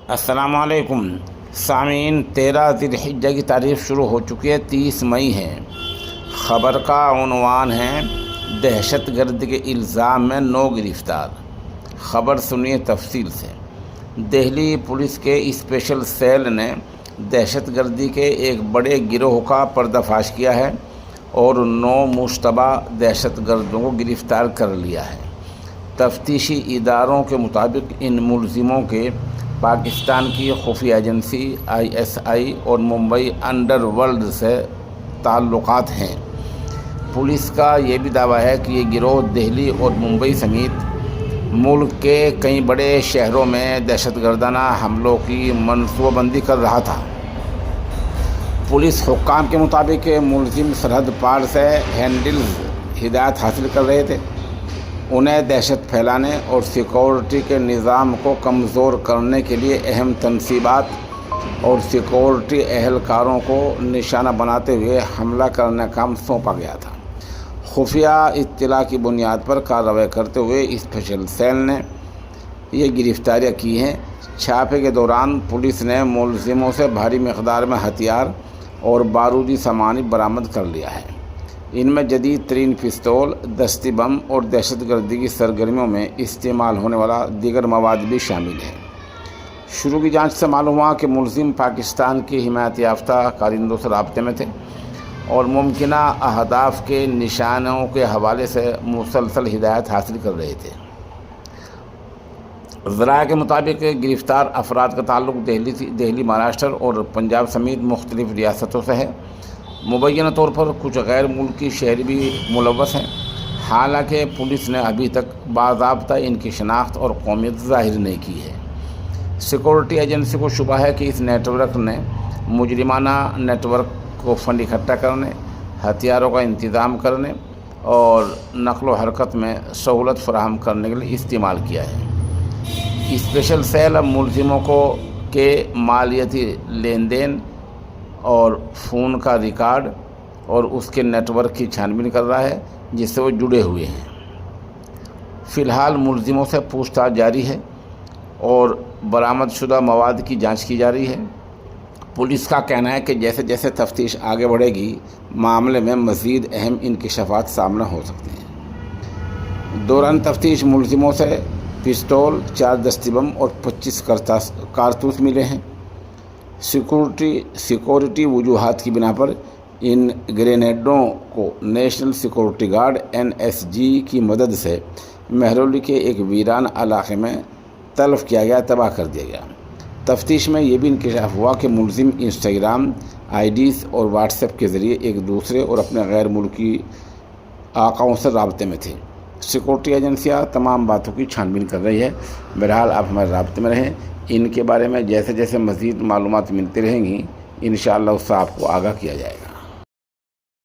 السلام علیکم سامعین، 13 ذی الحجہ کی تاریخ شروع ہو چکی ہے، 30 مئی ہے۔ خبر کا عنوان ہے دہشت گرد کے الزام میں 9 گرفتار۔ خبر سنیے تفصیل سے۔ دہلی پولیس کے اسپیشل سیل نے دہشت گردی کے ایک بڑے گروہ کا پردہ فاش کیا ہے اور 9 مشتبہ دہشت گردوں کو گرفتار کر لیا ہے۔ تفتیشی اداروں کے مطابق ان ملزموں کے پاکستان کی خفیہ ایجنسی ISI اور ممبئی انڈر ورلڈ سے تعلقات ہیں۔ پولیس کا یہ بھی دعویٰ ہے کہ یہ گروہ دہلی اور ممبئی سمیت ملک کے کئی بڑے شہروں میں دہشت گردانہ حملوں کی منصوبہ بندی کر رہا تھا۔ پولیس حکام کے مطابق ملزم سرحد پار سے ہینڈلز ہدایت حاصل کر رہے تھے۔ انہیں دہشت پھیلانے اور سیکورٹی کے نظام کو کمزور کرنے کے لیے اہم تنصیبات اور سیکورٹی اہلکاروں کو نشانہ بناتے ہوئے حملہ کرنے کا کام سونپا گیا تھا۔ خفیہ اطلاع کی بنیاد پر کارروائی کرتے ہوئے اسپیشل سیل نے یہ گرفتاریاں کی ہیں۔ چھاپے کے دوران پولیس نے ملزموں سے بھاری مقدار میں ہتھیار اور بارودی سامان برآمد کر لیا ہے۔ ان میں جدید ترین پستول، دستی بم اور دہشت گردی کی سرگرمیوں میں استعمال ہونے والا دیگر مواد بھی شامل ہے۔ شروع کی جانچ سے معلوم ہوا کہ ملزم پاکستان کی حمایت یافتہ کارندوں سے رابطے میں تھے اور ممکنہ اہداف کے نشانوں کے حوالے سے مسلسل ہدایت حاصل کر رہے تھے۔ ذرائع کے مطابق گرفتار افراد کا تعلق دہلی، مہاراشٹر اور پنجاب سمیت مختلف ریاستوں سے ہے۔ مبینہ طور پر کچھ غیر ملکی شہری بھی ملوث ہیں، حالانکہ پولیس نے ابھی تک باضابطہ ان کی شناخت اور قومیت ظاہر نہیں کی ہے۔ سیکورٹی ایجنسی کو شبہ ہے کہ اس نیٹ ورک نے مجرمانہ نیٹ ورک کو فنڈ اکٹھا کرنے، ہتھیاروں کا انتظام کرنے اور نقل و حرکت میں سہولت فراہم کرنے کے لیے استعمال کیا ہے۔ اسپیشل سیل اب ملزموں کے مالیاتی لین دین اور فون کا ریکارڈ اور اس کے نیٹ ورک کی چھان بین کر رہا ہے جس سے وہ جڑے ہوئے ہیں۔ فی الحال ملزموں سے پوچھ تاچھ جاری ہے اور برآمد شدہ مواد کی جانچ کی جا رہی ہے۔ پولیس کا کہنا ہے کہ جیسے جیسے تفتیش آگے بڑھے گی، معاملے میں مزید اہم انکشافات سامنے ہو سکتے ہیں۔ دوران تفتیش ملزموں سے پستول، 4 دستی بم اور 25 کارتوس ملے ہیں۔ سیکورٹی وجوہات کی بنا پر ان گرینیڈوں کو نیشنل سیکورٹی گارڈ NSG کی مدد سے مہرولی کے ایک ویران علاقے میں تلف کیا گیا، تباہ کر دیا گیا۔ تفتیش میں یہ بھی انکشاف ہوا کہ ملزم انسٹاگرام IDs اور واٹس ایپ کے ذریعے ایک دوسرے اور اپنے غیر ملکی آقاؤں سے رابطے میں تھے۔ سیکورٹی ایجنسیاں تمام باتوں کی چھان بین کر رہی ہے۔ بہرحال آپ ہمارے رابطے میں رہیں۔ ان کے بارے میں جیسے جیسے مزید معلومات ملتی رہیں گی، انشاءاللہ اس سے آپ کو آگاہ کیا جائے گا۔